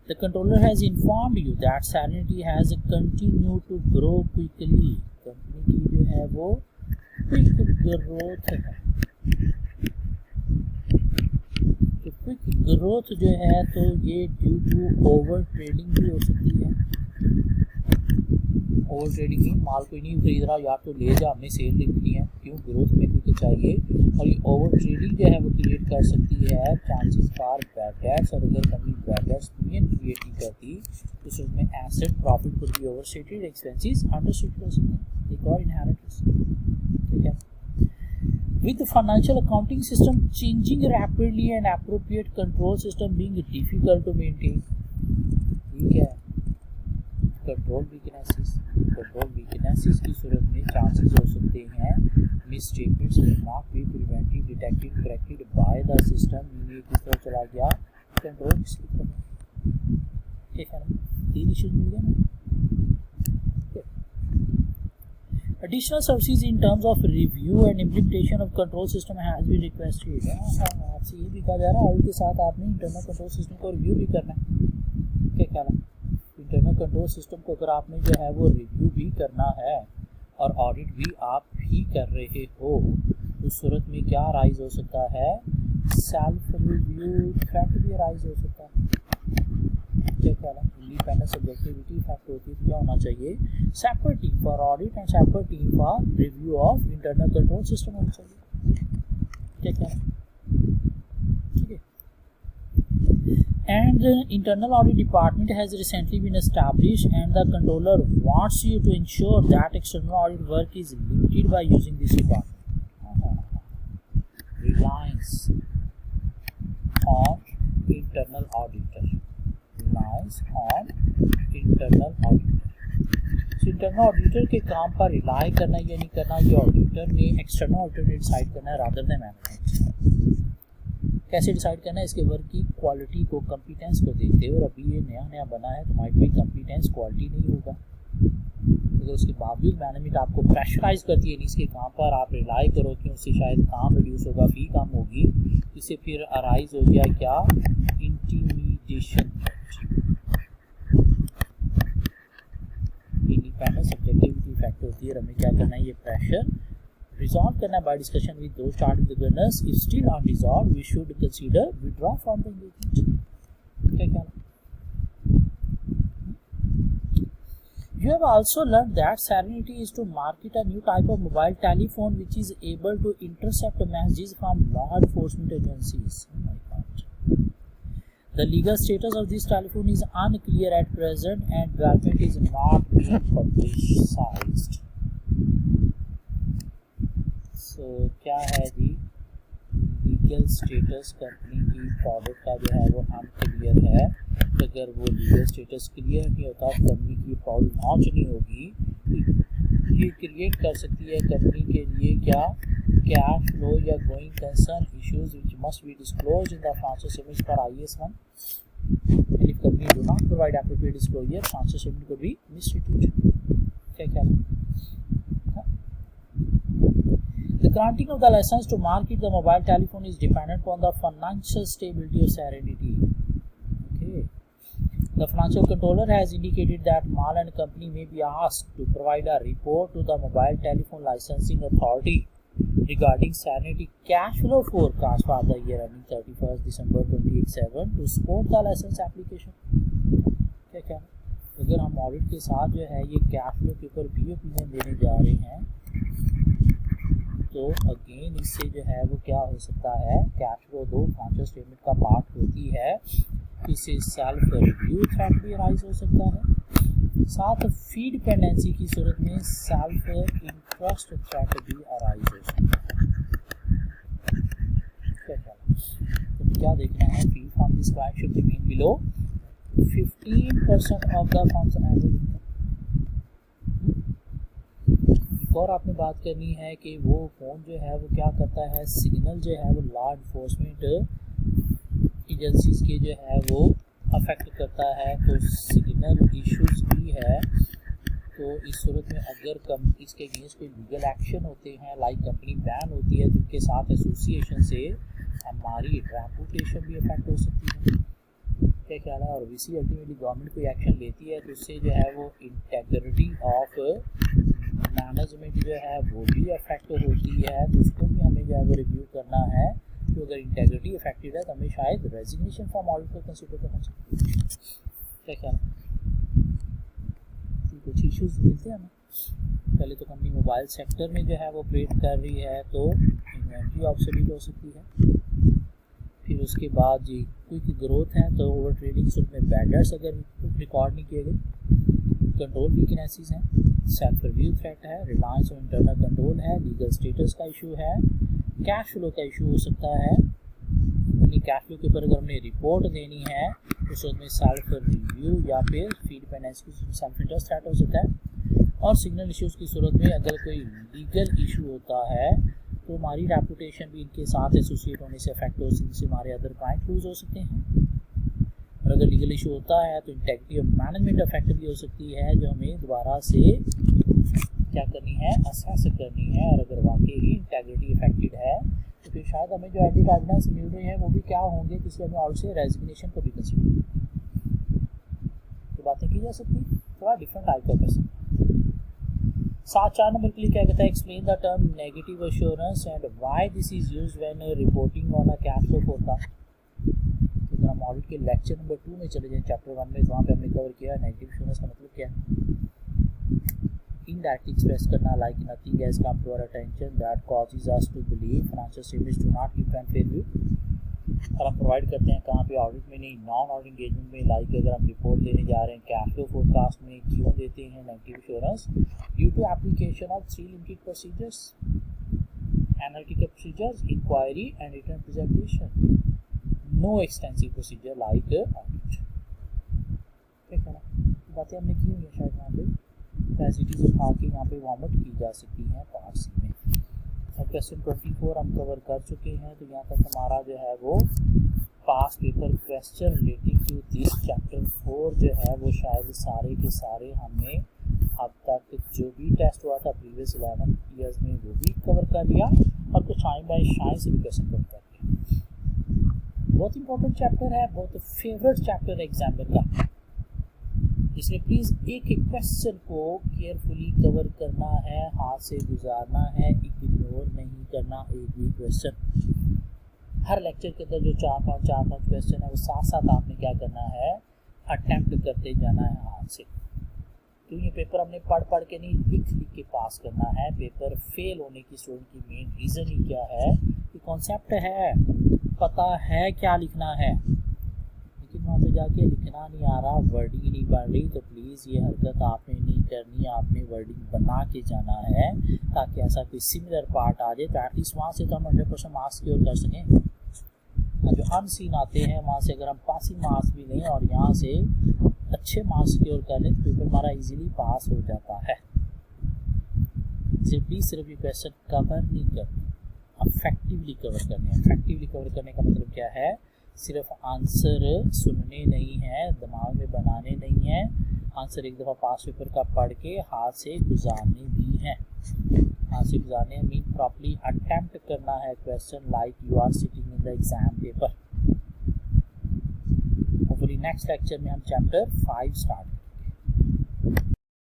The controller has informed you that Serenity has continued to grow quickly. Company की जो है वो quick growth है। तो quick growth जो है तो ये ड्यू टू ओवर ट्रेडिंग भी हो सकती है। ओवर ट्रेडिंग में माल कोई नहीं खरीद रहा, यार तो ले जा, हमने सेल लिखनी है, क्यों, ग्रोथ में क्योंकि चाहिए। और ये ओवर ट्रेडिंग जो है वो क्रिएट कर सकती है चांसेस फॉर बैड डेट्स, और अगर कंपनी बैड डेट्स क्रिएट नहीं करती तो उसमें asset profit could be overstated, expenses understated हो सकते हैं। एक और इनहेरेंट रिस्क, ठीक है। With the financial accounting system changing rapidly and appropriate control system being difficult to maintain, ठीक है। कंट्रोल वीकनेसेस की सूरत में चांसेस हो सकते हैं misstatements will not be prevented, detected, corrected by the system. ये किस तरह चला गया, कंट्रोल किसकी तरफ, ठीक है ना। 3 इश्यूज मिल गए ना। Additional services in terms of review and implementation of control system has been requested। आपसे ये भी कहा जा रहा है ऑडिट के साथ आपने इंटरनल कंट्रोल सिस्टम को रिव्यू भी करना है, क्या ख्याल है। इंटरनल कंट्रोल सिस्टम को अगर आपने जो है वो रिव्यू भी करना है और ऑडिट भी आप ही कर रहे हो, उस सूरत में क्या राइज हो सकता है, सेल्फ रिव्यू फैक्ट भी राइज हो सकता है, क्या ख्याल है। इंडिपेंडेंस सब्जेक्टिविटी फैक्ट होती है, क्या होना चाहिए, separate team for audit and separate team for review of internal control system होना चाहिए, क्या ख्याल है, ठीक है। And the internal audit department has recently been established, and the controller wants you to ensure that external audit work is limited by using this department. Reliance on internal auditor. Reliance on internal auditor. So internal auditor के काम पर rely करना या नहीं करना, ये auditor ने, external auditor ने डिसाइड करना है रादर देन मैनेजमेंट। कैसे डिसाइड करना है, इसके वर्क की क्वालिटी को, कंपिटेंस को देखते हुए। और अभी ये नया बना है तो माइट भी कंपिटेंस क्वालिटी नहीं होगा, अगर उसके बावजूद मैनेजमेंट आपको प्रेशराइज करती है इसके काम पर, आप रिलाई करो कि उससे शायद काम रिड्यूस होगा, फी कम होगी, इससे फिर अराइज हो गया क्या, इंटीमिडेशन। इंडिपेंडेंस सब्जेक्टिविटी फैक्टर होती है, हमें क्या करना है, ये प्रेशर resolve करना by discussion with those charged with the governance. If still unresolved, we should consider withdraw from the engagement. क्या ख्याल है? You have also learned that Serenity is to market a new type of mobile telephone which is able to intercept messages from law enforcement agencies. Oh my God. The legal status of this telephone is unclear at present, and development is not being publicized. तो क्या है जी, legal status company की product का जो है वो unclear है। तो अगर वो लीगल स्टेटस क्लियर नहीं होता तो कंपनी की प्रोडक्ट लॉन्च नहीं होगी। ये क्रिएट कर सकती है कंपनी के लिए क्या, कैश फ्लो या going concern issues which must be disclose in the financial statements for IAS 1। If company do not provide appropriate disclosure, financial statement को बी मिसट्रीटेड, क्या क्या। The granting of the license to market the mobile telephone is dependent upon the financial stability of Serenity. Okay. The financial controller has indicated that Mal and Company may be asked to provide a report to the Mobile Telephone Licensing Authority regarding Serenity cash flow forecast for the year ending 31st December 2027 to support the license application. क्या अगर हम audit के साथ जो है ये cash flow के ऊपर भी ओपिनियन देने जा रहे हैं तो अगेन इससे जो है वो क्या हो सकता है, कैश फ्लो दो फाइनेंशियल स्टेटमेंट का पार्ट होती है, इससे सेल्फ रिव्यू थ्रेट भी राइज हो सकता है, साथ फी डिपेंडेंसी की सूरत में सेल्फ इंटरेस्ट थ्रेट भी अराइज हो सकता है। क्या ख्याल है, तो क्या देखना है, फी from this client should remain below 15% of the firms annual income. एक और आपने बात करनी है कि वो फोन जो है वो क्या करता है, सिग्नल जो है वो लॉ इन्फोर्समेंट एजेंसीज के जो है वो अफेक्ट करता है। तो सिग्नल इश्यूज भी है, तो इस सूरत में अगर इसके अगेंस्ट कोई लीगल एक्शन होते हैं, लाइक कंपनी बैन होती है, तो उनके साथ एसोसिएशन से हमारी रेपुटेशन भी अफेक्ट हो सकती है। क्या ख्याल है? और इसी अल्टीमेटली गवर्नमेंट कोई एक्शन लेती है तो उससे जो है वो इंटेग्रिटी ऑफ मैनेजमेंट जो है वो भी अफेक्ट होती है, तो उसको भी हमें जो है वो रिव्यू करना है। तो अगर इंटेग्रिटी अफेक्टेड है तो हमें शायद रेजिग्नेशन फ्रॉम ऑडिट को कंसिडर करना चाहिए। क्या ख्याल है? कुछ इश्यूज मिलते हैं हमें। पहले तो कंपनी मोबाइल सेक्टर में जो है वो ऑपरेट कर रही है, तो इन्वेंट्री ऑब्सोलीट हो सकती है। फिर उसके बाद जी क्विक ग्रोथ है, तो ओवर ट्रेडिंग सूट में बैड डेट्स अगर रिकॉर्ड नहीं किए गए, कंट्रोल वीकनेसेस हैं, सेल्फ रिव्यू थ्रेट है, रिलायंस और इंटरनल कंट्रोल है, लीगल स्टेटस का इशू है, कैश फ्लो का इशू हो सकता है। अपनी कैश फ्लो के ऊपर अगर हमने रिपोर्ट देनी है तो उसमें सेल्फ रिव्यू या फिर फी डिपेंडेंस की सेल्फ इंटरेस्ट थ्रेट हो सकता है। और सिग्नल इश्यूज़ की सूरत में अगर कोई लीगल इशू होता है तो हमारी रेपुटेशन भी इनके साथ एसोसिएट होने से अफेक्ट हो सकती है, जिससे हमारे अदर क्लाइंट लूज हो सकते हैं। और अगर लीगल इशू होता है तो इंटेग्रिटी ऑफ मैनेजमेंट अफेक्ट भी हो सकती है, जो हमें दोबारा से क्या करनी है, असेस करनी है। और अगर वाकई ही इंटेग्रिटी अफेक्टेड है तो फिर शायद हमें जो एडिट एविडेंस मिल रहे हैं वो भी क्या होंगे, किसी हमें और से रेजिग्नेशन को भी कंसिडर तो बातें की जा सकती है। थोड़ा डिफरेंट टाइप का क्वेश्चन। 4 नंबर के लिए क्या कहता है, explain the term negative assurance and why this is used when reporting on a cash flow forecast. तो अगर हम ऑडिट के लेक्चर नंबर 2 में चले जाएं, चैप्टर 1 में, वहाँ पे हमने कवर किया नेगेटिव एश्योरेंस का मतलब क्या है। Indirectly express करना, like nothing has come to our attention that causes us to believe financial statements do not give fair view। और हम प्रोवाइड करते हैं कहाँ पे, ऑडिट में नहीं, नॉन ऑडिट एंगेजमेंट में। लाइक अगर हम रिपोर्ट देने जा रहे हैं कैश फ्लो फोरकास्ट में, क्यों देते हैं negative assurance? Due to application of 3 limited procedures, analytical procedures, inquiry and written representation, no extensive procedure like audit. ठीक है ना, बातें हमने की हुई शायद यहाँ पे कैपेसिटीज उठा के यहाँ पे वार्म अप की जा सकती हैं पार्ट सी में। और क्वेश्चन 24 हम कवर कर चुके हैं, तो यहाँ तक हमारा जो है वो past paper question relating to this chapter 4 जो है वो शायद सारे के सारे हमने अब तक जो भी टेस्ट हुआ था प्रीवियस 11 ईयर्स में वो भी कवर कर लिया, और कुछ टाइम बाय शाइन से भी क्वेश्चन कवर कर लिया। बहुत इंपॉर्टेंट चैप्टर है, बहुत फेवरेट चैप्टर है एग्जामिनर का, इसलिए प्लीज़ एक एक क्वेश्चन को केयरफुली कवर करना है, हाथ से गुजारना है, इग्नोर नहीं करना एक भी क्वेश्चन। हर लेक्चर के अंदर जो 4-5 क्वेश्चन है वो साथ साथ आपने क्या करना है, अटेम्प्ट करते जाना है हाथ से। तो ये पेपर हमने पढ़ के नहीं, लिख के पास करना है। पेपर फेल होने की स्टूडेंट की मेन रीज़न ही क्या है कि कॉन्सेप्ट है, पता है क्या लिखना है, वहाँ पे जाके लिखना नहीं आ रहा, वर्डिंग नहीं बन रही। तो प्लीज़ ये हरकत आपने नहीं करनी, आपने वर्डिंग बना के जाना है, ताकि ऐसा कोई सिमिलर पार्ट आ जाए तो एटलीस्ट वहाँ से तो हम 100% मार्क्स क्योर कर सकें। जो अनसीन आते हैं वहाँ से अगर हम पासिंग मार्क्स भी लें और यहाँ से अच्छे मार्क्स क्योर कर लें तो पेपर हमारा इजीली पास हो जाता है। सिर्फ ये क्वेश्चन कवर नहीं करने, अफेक्टिवली कवर करने। अफेक्टिवली कवर करने का मतलब क्या है, सिर्फ आंसर सुनने नहीं है, दिमाग में बनाने नहीं है, आंसर एक दफ़ा पास पेपर का पढ़ के हाथ से गुजारने भी हैं। हाथ से गुजारने मीन प्रॉपरली अटेम्प्ट करना है question like you are sitting in the exam paper. Hopefully next lecture में हम चैप्टर 5 स्टार्ट